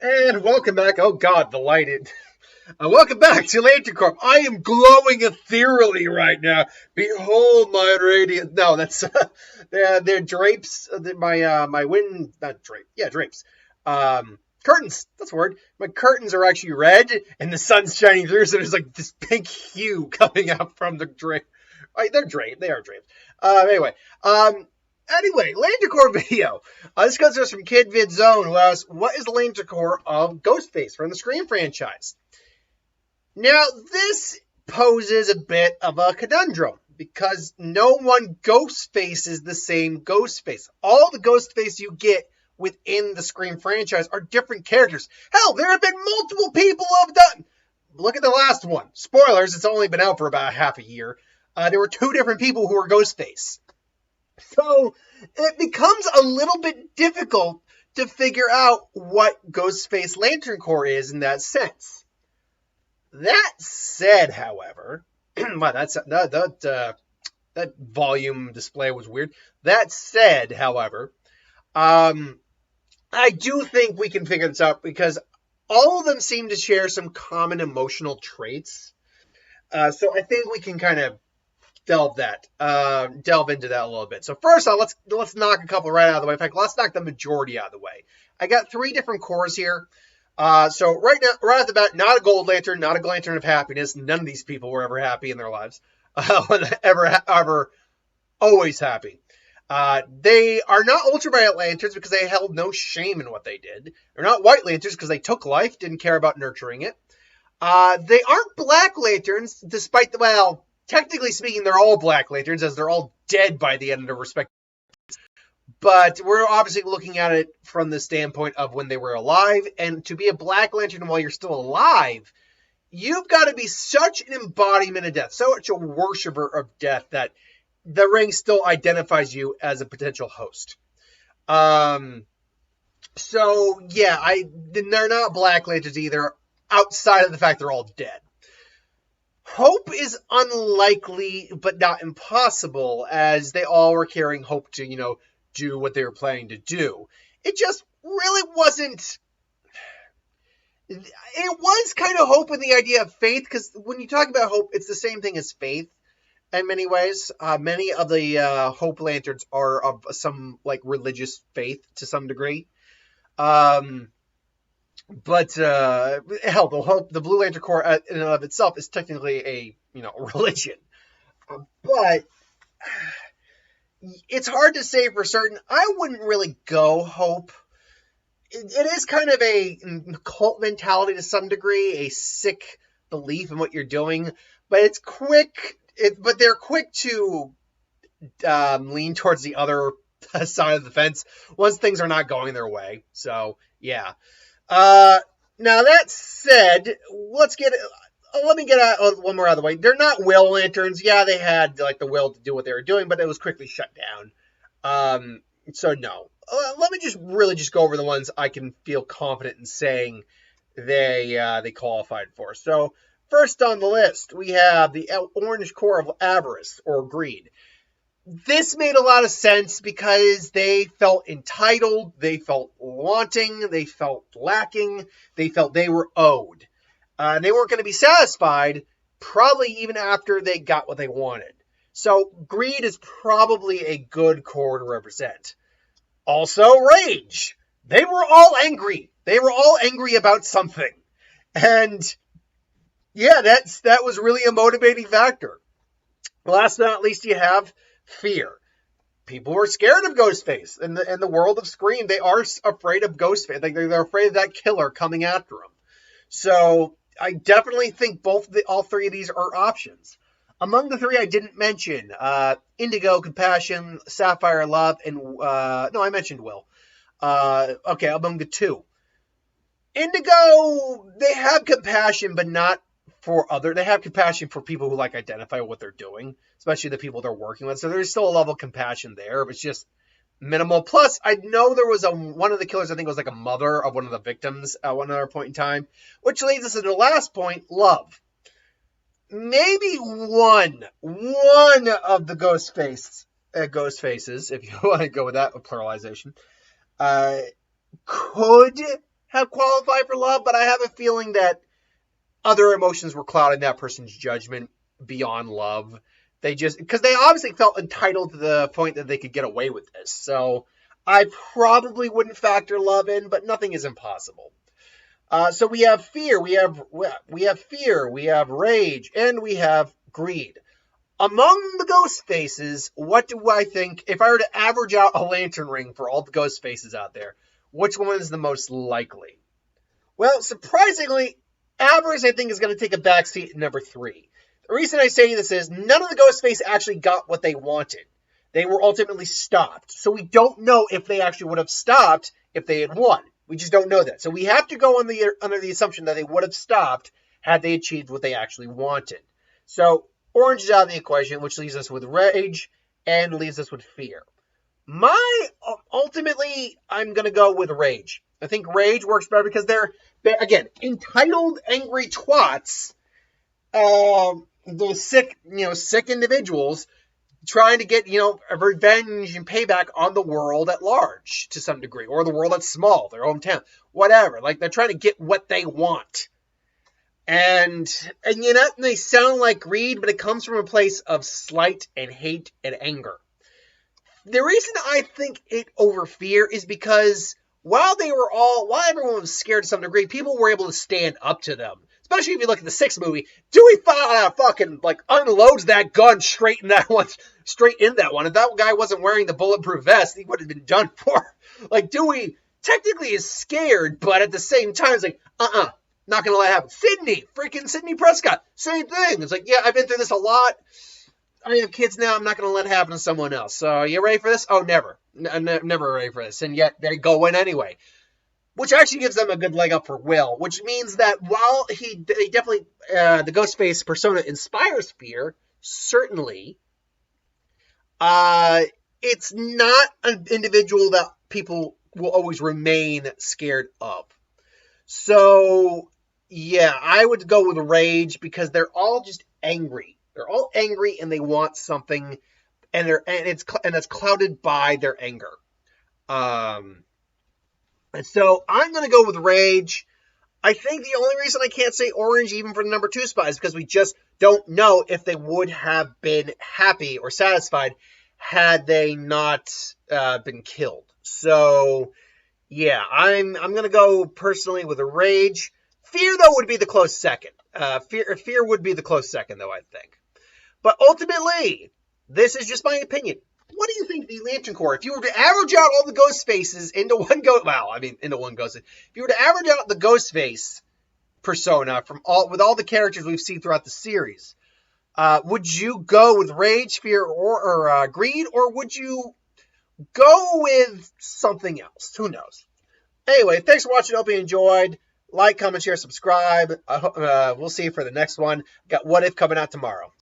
And welcome back. Oh God, the lighted. Welcome back to Lantern Corp. I am glowing ethereally right now. Behold my radiant. No, that's they're drapes. My wind, not drape. Yeah, drapes. Curtains. That's the word. My curtains are actually red, and the sun's shining through, so there's like this pink hue coming out from the drape. They're draped. They are draped. Anyway, Lantern Corps video. This comes to us from Kid Vid Zone, who asks, what is the Lantern Corps of Ghostface from the Scream franchise? Now, this poses a bit of a conundrum, because no one Ghostface is the same Ghostface. All the Ghostface you get within the Scream franchise are different characters. Hell, there have been multiple people who have done. Look at the last one. Spoilers, it's only been out for about half a year. There were two different people who were Ghostface. So it becomes a little bit difficult to figure out what Ghostface Lantern Corps is in that sense. That said, however, wow, that volume display was weird. That said, however, I do think we can figure this out because all of them seem to share some common emotional traits. So I think we can kind of delve into that a little bit. So first off, let's knock a couple right out of the way. In fact, let's knock the majority out of the way. I got 3 different cores here. So right off the bat, not a gold lantern, not a lantern of happiness. None of these people were ever happy in their lives. ever, always happy. They are not ultraviolet lanterns because they held no shame in what they did. They're not white lanterns because they took life, didn't care about nurturing it. They aren't black lanterns, despite technically speaking, they're all black lanterns, as they're all dead by the end of their respective. But we're obviously looking at it from the standpoint of when they were alive. And to be a black lantern while you're still alive, you've got to be such an embodiment of death, such a worshiper of death, that the ring still identifies you as a potential host. So, yeah, they're not black lanterns either, outside of the fact they're all dead. Hope is unlikely, but not impossible, as they all were carrying hope to, do what they were planning to do. It just really wasn't. It was kind of hope in the idea of faith, because when you talk about hope, it's the same thing as faith in many ways. Many of the hope lanterns are of some religious faith to some degree. But hell, the Blue Lantern Corps in and of itself is technically a religion. But it's hard to say for certain. I wouldn't really go hope. It is kind of a cult mentality to some degree, a sick belief in what you're doing. But it's quick. But they're quick to lean towards the other side of the fence once things are not going their way. So yeah. Now that said, let me get one more out of the way. They're not will lanterns. Yeah, they had the will to do what they were doing, but it was quickly shut down. So no. Let me just go over the ones I can feel confident in saying they qualified for. So first on the list, we have the Orange Core of Avarice or Greed. This made a lot of sense because they felt entitled, they felt wanting, they felt lacking, they felt they were owed. They weren't going to be satisfied, probably even after they got what they wanted. So greed is probably a good core to represent. Also, rage. They were all angry. They were all angry about something. And yeah, that was really a motivating factor. Last but not least, you have fear. People were scared of Ghostface. In the world of Scream, they are afraid of Ghostface. They're afraid of that killer coming after them. So I definitely think all 3 of these are options. Among the 3 I didn't mention, Indigo, Compassion, Sapphire, Love, and no, I mentioned Will. Okay, among the 2. Indigo, they have compassion, but not for they have compassion for people who identify what they're doing, especially the people they're working with. So there's still a level of compassion there, but it's just minimal. Plus, I know there was one of the killers, I think was a mother of one of the victims at one other point in time, which leads us to the last point, Love. Maybe one of the Ghostfaces, if you want to go with that pluralization, could have qualified for love, but I have a feeling that other emotions were clouding that person's judgment beyond love. Because they obviously felt entitled to the point that they could get away with this. So I probably wouldn't factor love in, but nothing is impossible. So we have fear, we have fear, we have rage, and we have greed. Among the ghost faces, what do I think, if I were to average out a lantern ring for all the ghost faces out there, which one is the most likely? Well, surprisingly, avarice, I think, is going to take a backseat at number 3. The reason I say this is none of the ghost faces actually got what they wanted. They were ultimately stopped. So we don't know if they actually would have stopped if they had won. We just don't know that. So we have to go under the assumption that they would have stopped had they achieved what they actually wanted. So orange is out of the equation, which leaves us with rage and leaves us with fear. Ultimately, I'm going to go with rage. I think rage works better because they're again, entitled, angry twats. Those sick individuals trying to get, revenge and payback on the world at large to some degree, or the world that's small, their hometown, whatever. Like, they're trying to get what they want. And they sound like greed, but it comes from a place of slight and hate and anger. The reason I think it over fear is because while everyone was scared to some degree, people were able to stand up to them. Especially if you look at the 6th movie, Dewey fucking unloads that gun straight in that one. If that guy wasn't wearing the bulletproof vest, he would have been done for. Like, Dewey technically is scared, but at the same time, it's like, not gonna let it happen. Sidney Prescott, same thing. It's like, yeah, I've been through this a lot. I have kids now. I'm not gonna let it happen to someone else. So, you ready for this? Oh, never. Never ready for this. And yet they go in anyway. Which actually gives them a good leg up for Will, which means that while they definitely, the Ghostface persona inspires fear, certainly, it's not an individual that people will always remain scared of. So, yeah, I would go with rage because they're all just angry. They're all angry and they want something, and it's clouded by their anger. And so I'm going to go with rage. I think the only reason I can't say orange even for the number 2 spot is because we just don't know if they would have been happy or satisfied had they not been killed. So, yeah, I'm going to go personally with a rage. Fear, though, would be the close second. Fear would be the close second, though, I think. But ultimately, this is just my opinion. What do you think of the Lantern Corps? If you were to average out all the ghost faces into one ghost, if you were to average out the ghost face persona with all the characters we've seen throughout the series, would you go with rage, fear, or greed, or would you go with something else? Who knows? Anyway, thanks for watching. Hope you enjoyed. Like, comment, share, subscribe. We'll see you for the next one. Got What If coming out tomorrow.